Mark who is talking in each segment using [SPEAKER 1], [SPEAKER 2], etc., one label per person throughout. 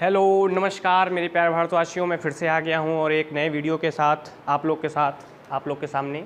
[SPEAKER 1] Hello नमस्कार मेरे प्यारे भारतवासियों, मैं फिर से आ गया हूँ और एक नए वीडियो के साथ आप लोग के सामने।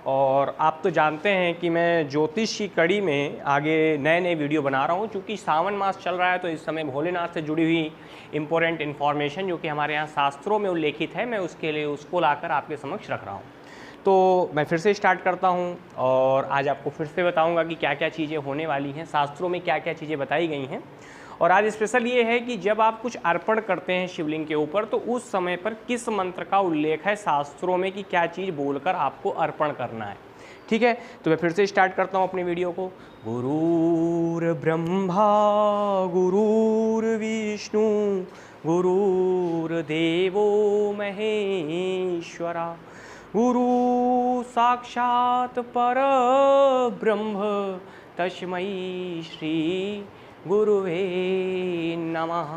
[SPEAKER 1] और आप तो जानते हैं कि मैं ज्योतिष की कड़ी में आगे नए नए वीडियो बना रहा हूँ, क्योंकि सावन मास चल रहा है तो इस समय भोलेनाथ से जुड़ी हुई इम्पोर्टेंट इन्फॉर्मेशन जो कि हमारे यहाँ शास्त्रों में उल्लेखित है, मैं उसके लिए उसको लाकर आपके समक्ष रख रहा हूँ। तो मैं फिर से स्टार्ट करता हूँ और आज आपको फिर से बताऊँगा कि क्या क्या चीज़ें होने वाली हैं, शास्त्रों में क्या क्या चीज़ें बताई गई हैं। और आज स्पेशल ये है कि जब आप कुछ अर्पण करते हैं शिवलिंग के ऊपर, तो उस समय पर किस मंत्र का उल्लेख है शास्त्रों में कि क्या चीज़ बोलकर आपको अर्पण करना है। ठीक है, तो मैं फिर से स्टार्ट करता हूँ अपनी वीडियो को। गुरुर्ब्रह्मा गुरुर्विष्णु गुरुर्देवो महेश्वरा, गुरु साक्षात परब्रह्म तस्मै श्री गुरुवे नमः।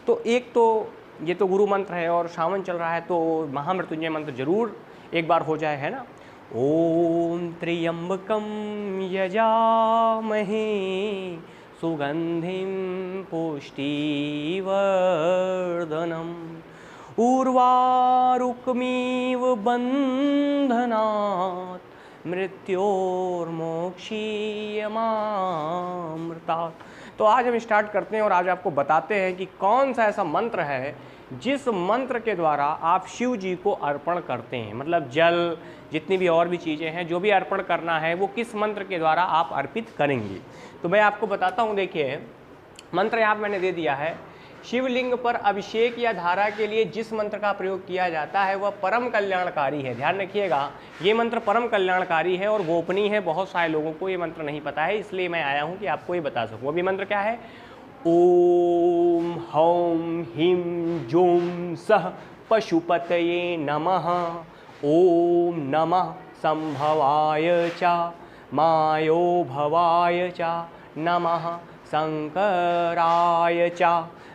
[SPEAKER 1] तो एक तो ये तो गुरु मंत्र है और सावन चल रहा है तो महामृत्युंजय मंत्र जरूर एक बार हो जाए, है ना। ओम त्र्यंबकम यजामहे सुगंधिम पुष्टिवर्धनम उर्वारुकमिव बंधनात् मृत्योर्मोक्षीयमामृतात्। तो आज हम स्टार्ट करते हैं और आज आपको बताते हैं कि कौन सा ऐसा मंत्र है जिस मंत्र के द्वारा आप शिव जी को अर्पण करते हैं, मतलब जल, जितनी भी और भी चीज़ें हैं, जो भी अर्पण करना है वो किस मंत्र के द्वारा आप अर्पित करेंगे। तो मैं आपको बताता हूँ। देखिए, मंत्र यहाँ मैंने दे दिया है। शिवलिंग पर अभिषेक या धारा के लिए जिस मंत्र का प्रयोग किया जाता है वह परम कल्याणकारी है। ध्यान रखिएगा, ये मंत्र परम कल्याणकारी है और गोपनीय है। बहुत सारे लोगों को ये मंत्र नहीं पता है, इसलिए मैं आया हूँ कि आपको ये बता सकूँ। अभी मंत्र क्या है? ओम हौम हिम जोम सह पशुपतये नमः। ओम नमः संभवाय च मायो भवाय च नमः शंकराय च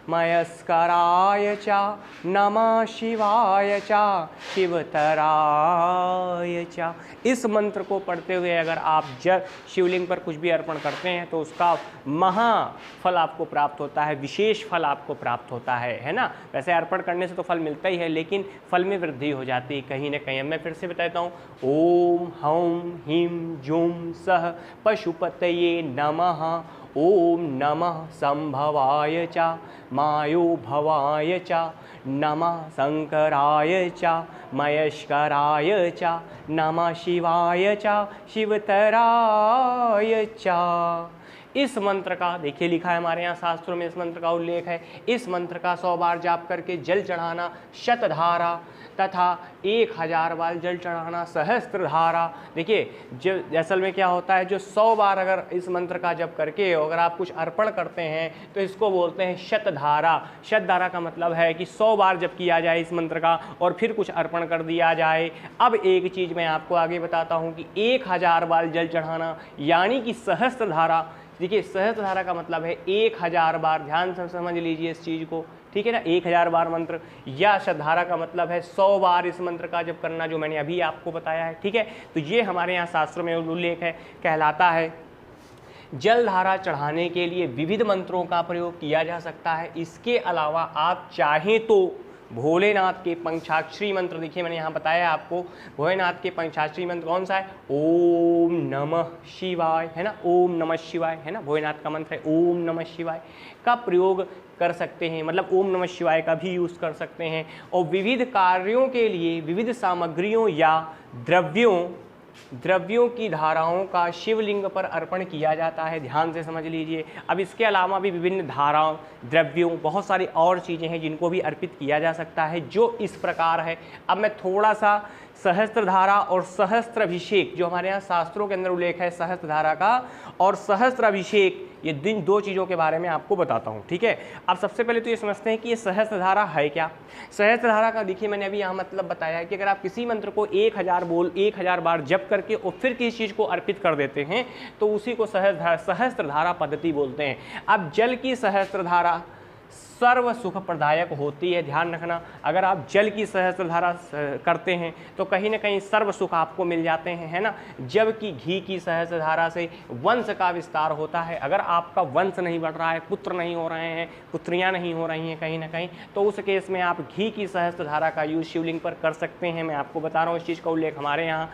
[SPEAKER 1] मयस्कराय च नमः शिवाय च शिवतराय च। इस मंत्र को पढ़ते हुए अगर आप शिवलिंग पर कुछ भी अर्पण करते हैं तो उसका महाफल आपको प्राप्त होता है, विशेष फल आपको प्राप्त होता है ना। वैसे अर्पण करने से तो फल मिलता ही है, लेकिन फल में वृद्धि हो जाती है कहीं ना कहीं। मैं फिर से बताता हूँ। ओम हौम हिम जुम सह पशुपतये नमः। ओम नमः संभवाय च मायो भवाय च नमः शंकराय च मयस्कराय च नमः शिवाय च शिवतराय च। इस मंत्र का देखिए लिखा है हमारे यहाँ शास्त्रों में, इस मंत्र का उल्लेख है। इस मंत्र का 100 बार जाप करके जल चढ़ाना शतधारा तथा 1000 बार जल चढ़ाना सहस्त्र धारा। देखिए असल में क्या होता है, जो 100 बार अगर इस मंत्र का जप करके अगर आप कुछ अर्पण करते हैं तो इसको बोलते हैं शतधारा। शतधारा का मतलब है कि 100 बार जप किया जाए इस मंत्र का और फिर कुछ अर्पण कर दिया जाए। अब एक चीज़ मैं आपको आगे बताता हूँ कि 1000 बार जल चढ़ाना यानी कि सहस्त्र धारा। देखिए सहस्त्र धारा का मतलब है 1000 बार। ध्यान से समझ लीजिए इस चीज़ को, ठीक है ना। 1000 बार मंत्र या शतधारा का मतलब है 100 बार इस मंत्र का जप करना, जो मैंने अभी आपको बताया है, ठीक है। तो ये हमारे यहाँ शास्त्रों में उल्लेख है, कहलाता है। जलधारा चढ़ाने के लिए विविध मंत्रों का प्रयोग किया जा सकता है। इसके अलावा आप चाहें तो भोलेनाथ के पंचाक्षरी मंत्र, देखिए मैंने यहाँ बताया आपको, भोलेनाथ के पंचाक्षरी मंत्र कौन सा है? ओम नमः शिवाय, है ना। ओम नमः शिवाय, है ना, भोलेनाथ का मंत्र है। ओम नमः शिवाय का प्रयोग कर सकते हैं, मतलब ओम नमः शिवाय का भी यूज़ कर सकते हैं। और विविध कार्यों के लिए विविध सामग्रियों या द्रव्यों की धाराओं का शिवलिंग पर अर्पण किया जाता है। ध्यान से समझ लीजिए। अब इसके अलावा भी विभिन्न धाराओं, द्रव्यों, बहुत सारी और चीज़ें हैं जिनको भी अर्पित किया जा सकता है, जो इस प्रकार है। अब मैं थोड़ा सा सहस्त्रधारा और सहस्त्र अभिषेक, जो हमारे यहाँ शास्त्रों के अंदर उल्लेख है सहस्त्रधारा का और सहस्त्र अभिषेक, ये दो चीज़ों के बारे में आपको बताता हूँ, ठीक है। अब सबसे पहले तो ये समझते हैं कि ये सहस्त्रधारा है क्या। सहस्त्रधारा का देखिए मैंने अभी यहाँ मतलब बताया है कि अगर आप किसी मंत्र को 1000 बार जप करके और फिर किसी चीज़ को अर्पित कर देते हैं तो उसी को सहस्त्रधारा पद्धति बोलते हैं। अब जल की सहस्त्रधारा सर्व सुख प्रदायक होती है। ध्यान रखना, अगर आप जल की सहस्त्रधारा करते हैं तो कहीं ना कहीं सर्व सुख आपको मिल जाते हैं, है ना। जबकि घी की सहस्त्रधारा से वंश का विस्तार होता है। अगर आपका वंश नहीं बढ़ रहा है, पुत्र नहीं हो रहे हैं, पुत्रियां नहीं हो रही हैं कहीं ना कहीं, तो उस केस में आप घी की सहस्त्रधारा का यूज शिवलिंग पर कर सकते हैं। मैं आपको बता रहा हूँ, इस चीज़ का उल्लेख हमारे यहाँ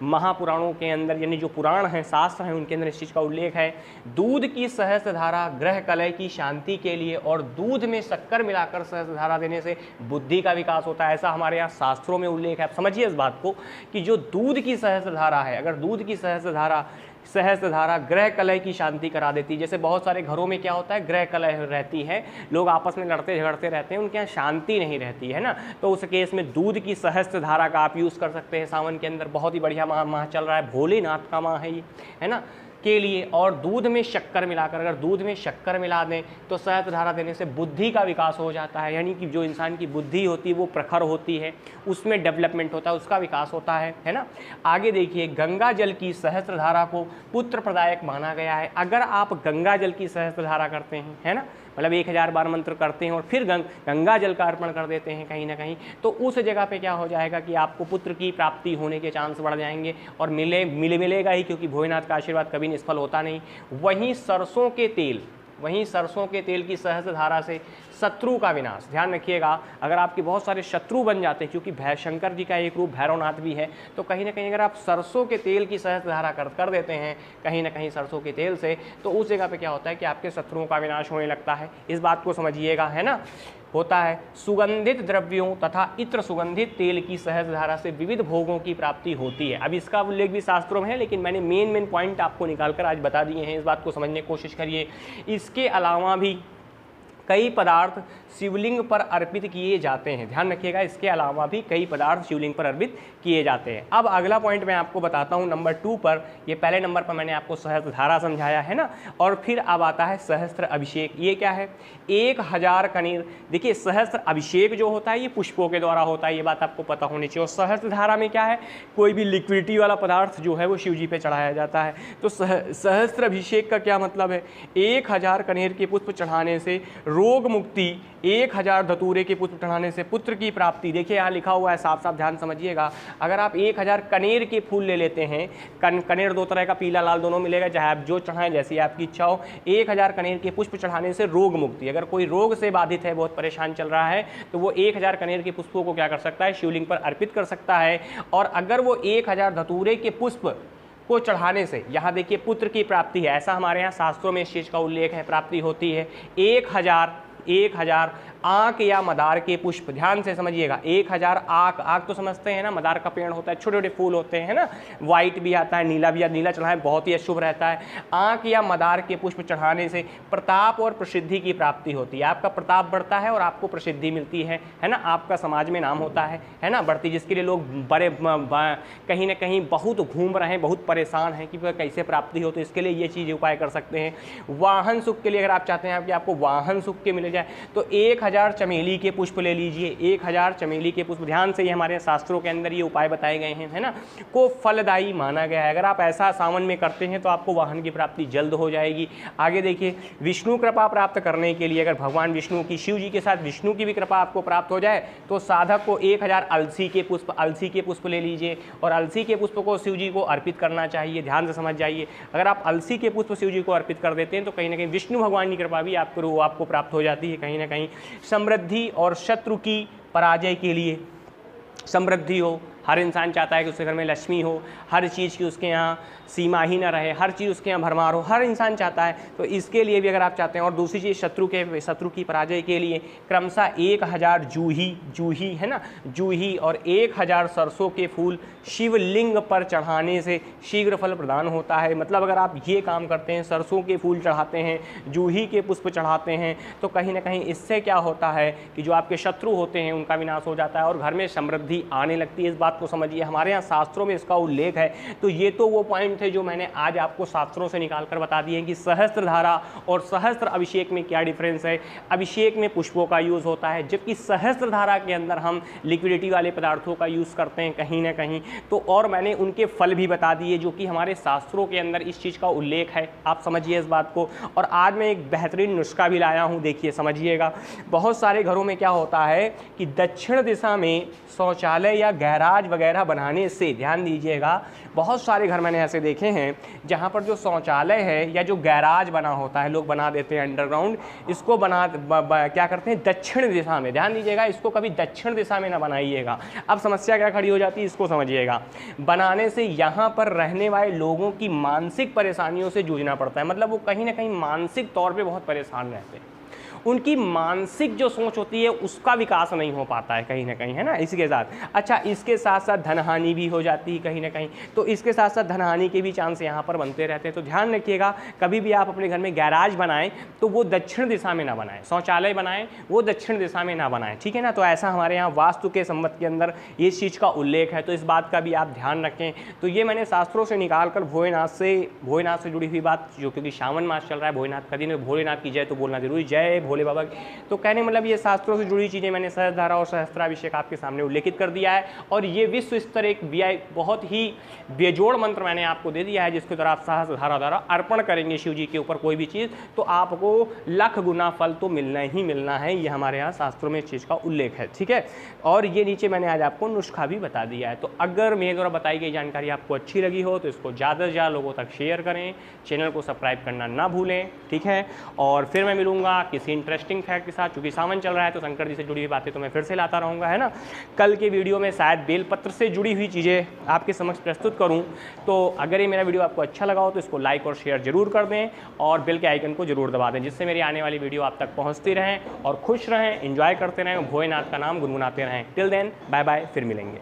[SPEAKER 1] महापुराणों के अंदर, यानी जो पुराण हैं, शास्त्र हैं, उनके अंदर इस चीज़ का उल्लेख है। दूध की सहस्त्रधारा ग्रह कलह की शांति के लिए और दूध में शक्कर मिलाकर सहस्त्रधारा देने से बुद्धि का विकास होता है, ऐसा हमारे यहाँ शास्त्रों में उल्लेख है। आप समझिए इस बात को कि जो दूध की सहस्त्रधारा है, अगर दूध की सहस्त्रधारा ग्रह कलह की शांति करा देती है। जैसे बहुत सारे घरों में क्या होता है, ग्रह कलह रहती है, लोग आपस में लड़ते झगड़ते रहते हैं, उनके यहाँ शांति नहीं रहती है ना। तो उस केस में दूध की सहस्त्रधारा का आप यूज़ कर सकते हैं। सावन के अंदर बहुत ही बढ़िया माह चल रहा है, भोलेनाथ का माह है ये, है ना, के लिए। और दूध में शक्कर मिलाकर, अगर दूध में शक्कर मिला दें तो सहस्त्रधारा देने से बुद्धि का विकास हो जाता है, यानी कि जो इंसान की बुद्धि होती है वो प्रखर होती है, उसमें डेवलपमेंट होता है, उसका विकास होता है ना। आगे देखिए, गंगा जल की सहस्त्रधारा को पुत्र प्रदायक माना गया है। अगर आप गंगा जल की सहस्त्रधारा करते हैं, है ना, मतलब 1000 बार मंत्र करते हैं और फिर गंगा जल का अर्पण कर देते हैं कहीं ना कहीं, तो उस जगह पे क्या हो जाएगा कि आपको पुत्र की प्राप्ति होने के चांस बढ़ जाएंगे और मिलेगा ही, क्योंकि भोलेनाथ का आशीर्वाद कभी निष्फल होता नहीं। वहीं सरसों के तेल की सहस्त्रधारा से शत्रु का विनाश। ध्यान रखिएगा, अगर आपके बहुत सारे शत्रु बन जाते हैं, क्योंकि शंकर जी का एक रूप भैरवनाथ भी है, तो कहीं ना कहीं अगर आप सरसों के तेल की सहस्त्रधारा कर देते हैं कहीं ना कहीं सरसों के तेल से, तो उस जगह पे क्या होता है कि आपके शत्रुओं का विनाश होने लगता है। इस बात को समझिएगा, है ना। होता है सुगंधित द्रव्यों तथा इत्र सुगंधित तेल की सहस्त्रधारा से विविध भोगों की प्राप्ति होती है। अब इसका उल्लेख भी शास्त्रों में है, लेकिन मैंने मेन पॉइंट आपको निकालकर आज बता दिए हैं। इस बात को समझने की कोशिश करिए। इसके अलावा भी कई पदार्थ शिवलिंग पर अर्पित किए जाते हैं। ध्यान रखिएगा, इसके अलावा भी कई पदार्थ शिवलिंग पर अर्पित किए जाते हैं। अब अगला पॉइंट मैं आपको बताता हूं, नंबर 2 पर। ये पहले नंबर पर मैंने आपको सहस्त्रधारा समझाया है ना, और फिर अब आता है सहस्त्र अभिषेक। ये क्या है? 1000 कनीर। देखिए, सहस्त्र अभिषेक जो होता है ये पुष्पों के द्वारा होता है, ये बात आपको पता होनी चाहिए। और सहस्त्रधारा में क्या है, कोई भी लिक्विडिटी वाला पदार्थ जो है वो शिव जी पे चढ़ाया जाता है। तो सहस्त्र अभिषेक का क्या मतलब है? 1000 कनेर के पुष्प चढ़ाने से रोग मुक्ति, 1000 धतूरे के पुष्प चढ़ाने से पुत्र की प्राप्ति। देखिए यहाँ लिखा हुआ है, साफ साफ ध्यान समझिएगा। अगर आप 1000 कनेर के फूल ले लेते हैं, कनेर 2 तरह का, पीला लाल दोनों मिलेगा, चाहे आप जो चढ़ाएं जैसी आपकी इच्छा हो। 1000 कनेर के पुष्प चढ़ाने से रोग मुक्ति। अगर कोई रोग से बाधित है, बहुत परेशान चल रहा है, तो वो 1000 कनेर के पुष्पों को क्या कर सकता है? शिवलिंग पर अर्पित कर सकता है। और अगर वो 1000 धतूरे के पुष्प को चढ़ाने से, यहाँ देखिए, पुत्र की प्राप्ति है, ऐसा हमारे यहाँ शास्त्रों में इस चीज़ का उल्लेख है, प्राप्ति होती है। 1000 आंक या मदार के पुष्प, ध्यान से समझिएगा। 1000 आंक तो समझते हैं ना, मदार का पेड़ होता है, छोटे छोटे फूल होते हैं ना, व्हाइट भी आता है, नीला भी आता है, नीला चढ़ाएं बहुत ही अशुभ रहता है। आंक या मदार के पुष्प चढ़ाने से प्रताप और प्रसिद्धि की प्राप्ति होती है। आपका प्रताप बढ़ता है और आपको प्रसिद्धि मिलती है ना, आपका समाज में नाम होता है ना, बढ़ती, जिसके लिए लोग बड़े कहीं ना कहीं बहुत घूम रहे हैं, बहुत परेशान हैं कि कैसे प्राप्ति हो, तो इसके लिए ये चीज़ उपाय कर सकते हैं। वाहन सुख के लिए अगर आप चाहते हैं कि आपको वाहन सुख के मिल जाए, तो 1000 चमेली के पुष्प ले लीजिए। 1000 चमेली के पुष्प, ध्यान से, ये हमारे शास्त्रों के अंदर ये उपाय बताए गए हैं, है ना, को फलदायी माना गया है। अगर आप ऐसा सावन में करते हैं तो आपको वाहन की प्राप्ति जल्द हो जाएगी। आगे देखिए, विष्णु कृपा प्राप्त करने के लिए, अगर भगवान विष्णु की, शिव जी के साथ विष्णु की भी कृपा आपको प्राप्त हो जाए, तो साधक को 1000 अलसी के पुष्प ले लीजिए और अलसी के पुष्प को शिव जी को अर्पित करना चाहिए। ध्यान से समझ जाइए, अगर आप अलसी के पुष्प शिव जी को अर्पित कर देते हैं तो कहीं ना कहीं विष्णु भगवान की कृपा भी आपको प्राप्त हो जाती है। कहीं ना कहीं समृद्धि और शत्रु की पराजय के लिए समृद्धि हो। हर इंसान चाहता है कि उसके घर में लक्ष्मी हो, हर चीज़ की उसके यहाँ सीमा ही ना रहे, हर चीज़ उसके यहाँ भरमार हो, हर इंसान चाहता है। तो इसके लिए भी अगर आप चाहते हैं, और दूसरी चीज़ शत्रु की पराजय के लिए क्रमशः 1000 जूही है ना, जूही और 1000 सरसों के फूल शिवलिंग पर चढ़ाने से शीघ्र फल प्रदान होता है। मतलब अगर आप ये काम करते हैं, सरसों के फूल चढ़ाते हैं, जूही के पुष्प चढ़ाते हैं, तो कहीं ना कहीं इससे क्या होता है कि जो आपके शत्रु होते हैं उनका विनाश हो जाता है और घर में समृद्धि आने लगती है। इस बात बात को समझिए, हमारे यहाँ शास्त्रों में इसका उल्लेख है। तो ये तो वो पॉइंट थे जो मैंने आज आपको शास्त्रों से निकाल कर बता दिए कि सहस्त्रधारा और सहस्त्र अभिषेक में क्या डिफरेंस है। अभिषेक में पुष्पों का यूज़ होता है, जबकि सहस्त्रधारा के अंदर हम लिक्विडिटी वाले पदार्थों का यूज़ करते हैं कहीं ना कहीं। तो और मैंने उनके फल भी बता दिए जो कि हमारे शास्त्रों के अंदर इस चीज़ का उल्लेख है, आप समझिए इस बात को। और आज मैं एक बेहतरीन नुस्खा भी लाया हूँ, देखिए समझिएगा। बहुत सारे घरों में क्या होता है कि दक्षिण दिशा में शौचालय या गैराज वगैरह बनाने से, ध्यान दीजिएगा, बहुत सारे घर मैंने ऐसे देखे हैं जहाँ पर जो शौचालय है या जो गैराज बना होता है, लोग बना देते हैं अंडरग्राउंड, इसको क्या करते हैं दक्षिण दिशा में। ध्यान दीजिएगा, इसको कभी दक्षिण दिशा में ना बनाइएगा। अब समस्या क्या खड़ी हो जाती है, इसको समझिएगा। बनाने से यहाँ पर रहने वाले लोगों की मानसिक परेशानियों से जूझना पड़ता है, मतलब वो कहीं ना कहीं मानसिक तौर पे बहुत परेशान रहते हैं। उनकी मानसिक जो सोच होती है उसका विकास नहीं हो पाता है कहीं ना कहीं, है ना। इसी के साथ अच्छा, इसके साथ साथ धनहानि भी हो जाती है कहीं ना कहीं। तो इसके साथ साथ धनहानि के भी चांस यहाँ पर बनते रहते हैं। तो ध्यान रखिएगा, कभी भी आप अपने घर में गैराज बनाएं तो वो दक्षिण दिशा में ना बनाएं, शौचालय बनाएं वो दक्षिण दिशा में ना बनाएं, ठीक है ना। तो ऐसा हमारे यहाँ वास्तु के संबंध के अंदर इस चीज़ का उल्लेख है, तो इस बात का भी आप ध्यान रखें। तो ये मैंने शास्त्रों से निकाल कर भोलेनाथ से जुड़ी हुई बात, जो क्योंकि श्रावण मास चल रहा है, भोलेनाथ का दिन, भोलेनाथ की जय तो बोलना जरूरी, जय भोले बाबा। तो कहने मतलब ये शास्त्रों से जुड़ी चीज़ें मैंने सहस्त्रधारा और सहस्त्राभिषेक आपके सामने उल्लेखित कर दिया है। और ये विश्व स्तर एक बहुत ही बेजोड़ मंत्र मैंने आपको दे दिया है, जिसके द्वारा आप सहस्त्रधारा द्वारा अर्पण करेंगे शिव जी के ऊपर कोई भी चीज़, तो आपको लाख गुना फल तो मिलना ही मिलना है। ये हमारे यहाँ शास्त्रों में इस चीज़ का उल्लेख है, ठीक है। और ये नीचे मैंने आज आपको नुस्खा भी बता दिया है। तो अगर मेरे द्वारा बताई गई जानकारी आपको अच्छी लगी हो तो इसको ज़्यादा से ज़्यादा लोगों तक शेयर करें, चैनल को सब्सक्राइब करना ना भूलें, ठीक है। और फिर मैं मिलूंगा किसी इंटरेस्टिंग फैक्ट के साथ। चूंकि सावन चल रहा है तो शंकर जी से जुड़ी हुई बातें तो मैं फिर से लाता रहूँगा, है ना। कल के वीडियो में शायद बेलपत्र से जुड़ी हुई चीज़ें आपके समक्ष प्रस्तुत करूँ। तो अगर ये मेरा वीडियो आपको अच्छा लगा हो तो इसको लाइक और शेयर जरूर कर दें और बेल के आइकन को जरूर दबा दें, जिससे मेरी आने वाली वीडियो आप तक पहुँचती रहें और खुश रहें, एंजॉय करते रहें, भोलेनाथ का नाम गुनगुनाते रहें। टिल देन बाय बाय, फिर मिलेंगे।